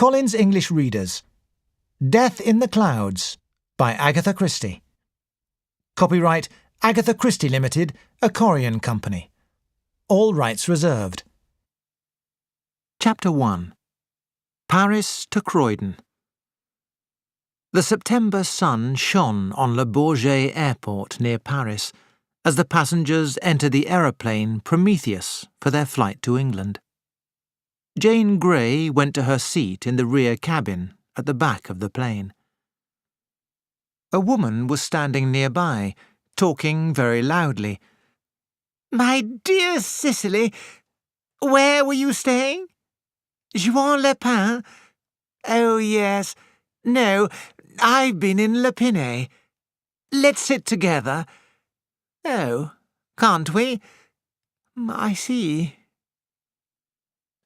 Collins English Readers. Death in the Clouds by Agatha Christie. Copyright Agatha Christie Limited, Acorian Company. All rights reserved. Chapter 1. Paris to Croydon. The September sun shone on Le Bourget Airport near Paris as the passengers entered the aeroplane Prometheus for their flight to England. Jane Grey went to her seat in the rear cabin at the back of the plane. A woman was standing nearby, talking very loudly. "My dear Cicely, where were you staying? Juan Le Pin? Oh, yes. No, I've been in Le Pinet. Let's sit together. Oh, can't we? I see."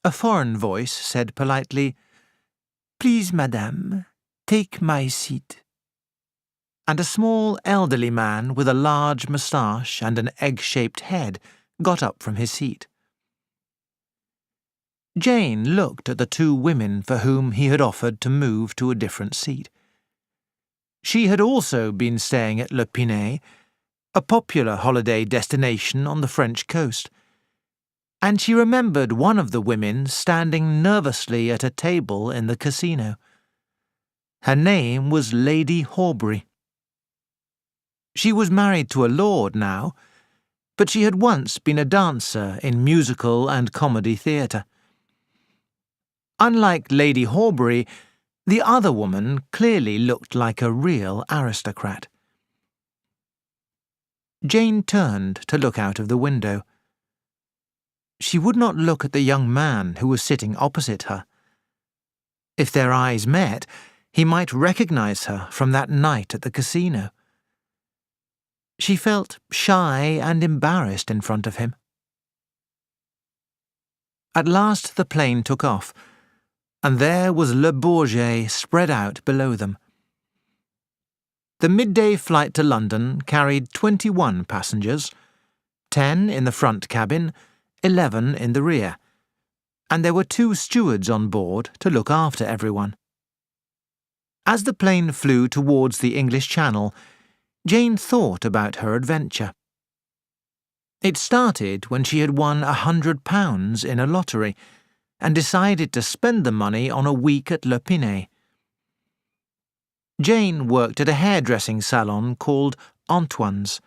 A foreign voice said politely, "Please, madame, take my seat." And a small elderly man with a large moustache and an egg-shaped head got up from his seat. Jane looked at the two women for whom he had offered to move to a different seat. She had also been staying at Le Pinet, a popular holiday destination on the French coast, and she remembered one of the women standing nervously at a table in the casino. Her name was Lady Horbury. She was married to a lord now, but she had once been a dancer in musical and comedy theatre. Unlike Lady Horbury, the other woman clearly looked like a real aristocrat. Jane turned to look out of the window. She would not look at the young man who was sitting opposite her. If their eyes met, he might recognize her from that night at the casino. She felt shy and embarrassed in front of him. At last the plane took off, and there was Le Bourget spread out below them. The midday flight to London carried 21 passengers, 10 in the front cabin, 11 in the rear, and there were 2 stewards on board to look after everyone. As the plane flew towards the English Channel, Jane thought about her adventure. It started when she had won £100 in a lottery and decided to spend the money on a week at Le Pinet. Jane worked at a hairdressing salon called Antoine's,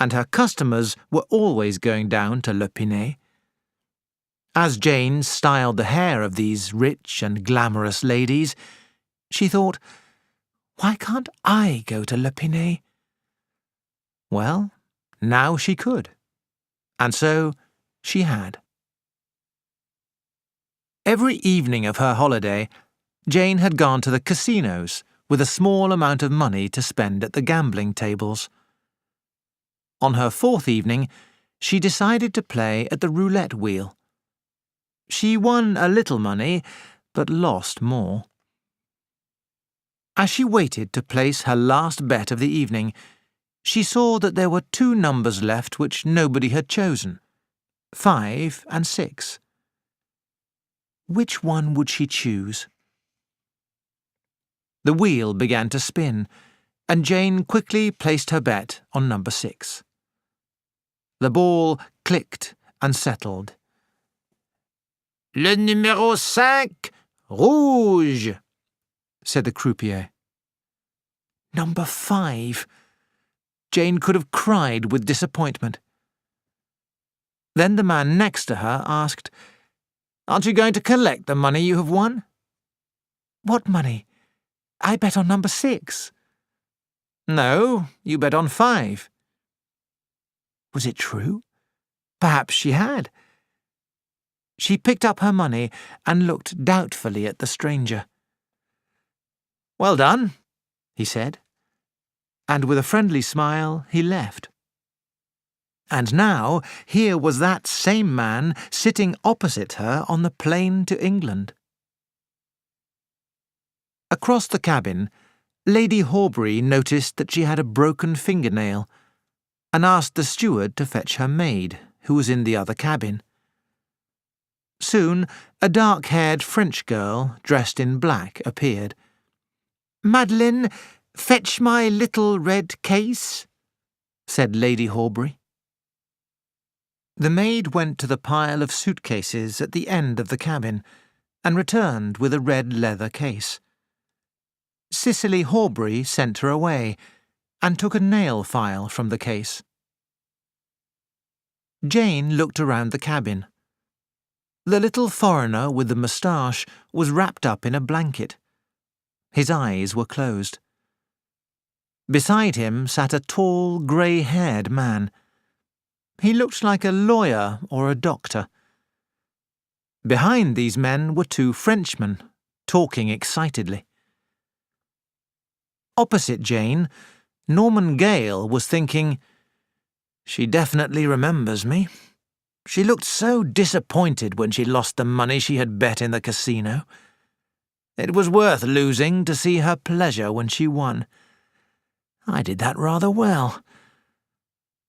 and her customers were always going down to Le Pinet. As Jane styled the hair of these rich and glamorous ladies, she thought, "Why can't I go to Le Pinet?" Well, now she could. And so she had. Every evening of her holiday, Jane had gone to the casinos with a small amount of money to spend at the gambling tables. On her 4th evening, she decided to play at the roulette wheel. She won a little money, but lost more. As she waited to place her last bet of the evening, she saw that there were 2 numbers left which nobody had chosen, 5 and 6. Which one would she choose? The wheel began to spin, and Jane quickly placed her bet on number 6. The ball clicked and settled. "Le numéro 5, rouge," said the croupier. Number 5. Jane could have cried with disappointment. Then the man next to her asked, "Aren't you going to collect the money you have won?" "What money? I bet on number 6. "No, you bet on 5. Was it true? Perhaps she had. She picked up her money and looked doubtfully at the stranger. "Well done," he said, and with a friendly smile he left. And now here was that same man sitting opposite her on the plane to England. Across the cabin, Lady Horbury noticed that she had a broken fingernail and asked the steward to fetch her maid, who was in the other cabin. Soon, a dark-haired French girl, dressed in black, appeared. "Madeleine, fetch my little red case," said Lady Horbury. The maid went to the pile of suitcases at the end of the cabin and returned with a red leather case. Cicely Horbury sent her away and took a nail file from the case. Jane looked around the cabin. The little foreigner with the moustache was wrapped up in a blanket. His eyes were closed. Beside him sat a tall, grey-haired man. He looked like a lawyer or a doctor. Behind these men were two Frenchmen, talking excitedly. Opposite Jane, Norman Gale was thinking, "She definitely remembers me. She looked so disappointed when she lost the money she had bet in the casino. It was worth losing to see her pleasure when she won. I did that rather well.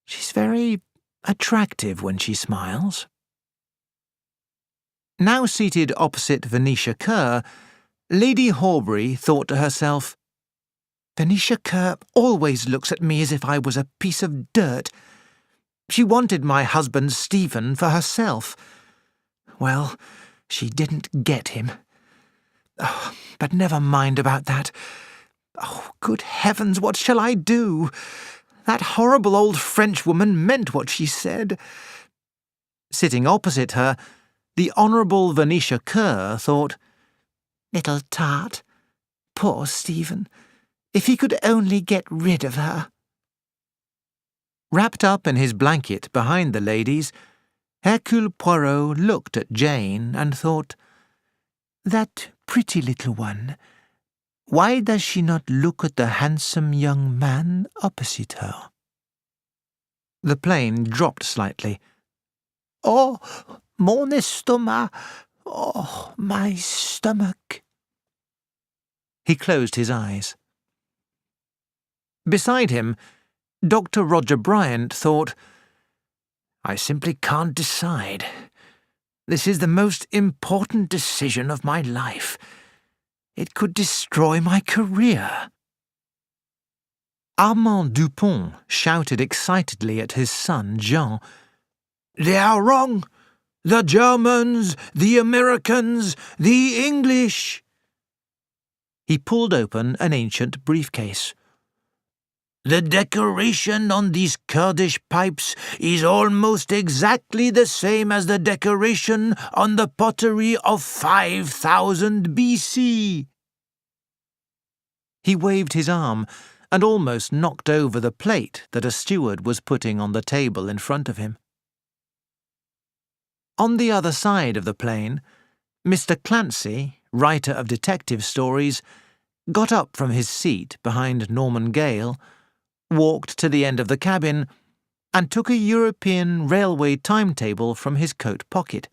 She's very attractive when she smiles." Now seated opposite Venetia Kerr, Lady Horbury thought to herself, "Venetia Kerr always looks at me as if I was a piece of dirt. She wanted my husband Stephen for herself. Well, she didn't get him. Oh, but never mind about that. Oh, good heavens, what shall I do? That horrible old Frenchwoman meant what she said." Sitting opposite her, the Honourable Venetia Kerr thought, "Little tart. Poor Stephen. If he could only get rid of her." Wrapped up in his blanket behind the ladies, Hercule Poirot looked at Jane and thought, "That pretty little one. Why does she not look at the handsome young man opposite her?" The plane dropped slightly. "Oh, mon estomac! Oh, my stomach!" He closed his eyes. Beside him, Dr. Roger Bryant thought, "I simply can't decide. This is the most important decision of my life. It could destroy my career." Armand Dupont shouted excitedly at his son Jean, "They are wrong! The Germans, the Americans, the English!" He pulled open an ancient briefcase. "The decoration on these Kurdish pipes is almost exactly the same as the decoration on the pottery of 5000 BC. He waved his arm and almost knocked over the plate that a steward was putting on the table in front of him. On the other side of the plane, Mr. Clancy, writer of detective stories, got up from his seat behind Norman Gale, walked to the end of the cabin, and took a European railway timetable from his coat pocket,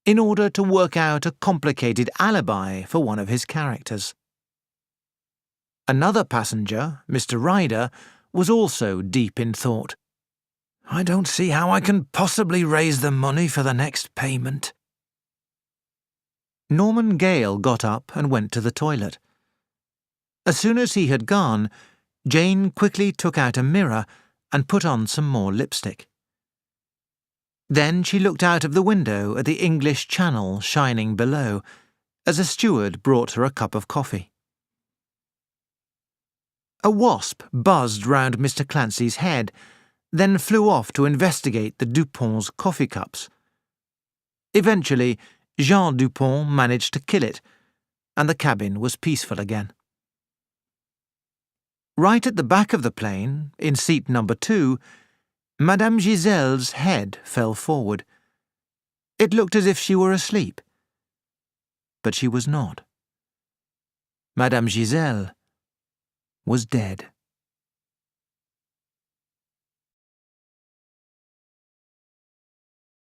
in order to work out a complicated alibi for one of his characters. Another passenger, Mr. Ryder, was also deep in thought. "I don't see how I can possibly raise the money for the next payment." Norman Gale got up and went to the toilet. As soon as he had gone, Jane quickly took out a mirror and put on some more lipstick. Then she looked out of the window at the English Channel shining below, as a steward brought her a cup of coffee. A wasp buzzed round Mr. Clancy's head, then flew off to investigate the Duponts' coffee cups. Eventually, Jean Dupont managed to kill it, and the cabin was peaceful again. Right at the back of the plane, in seat number 2, Madame Giselle's head fell forward. It looked as if she were asleep. But she was not. Madame Giselle was dead.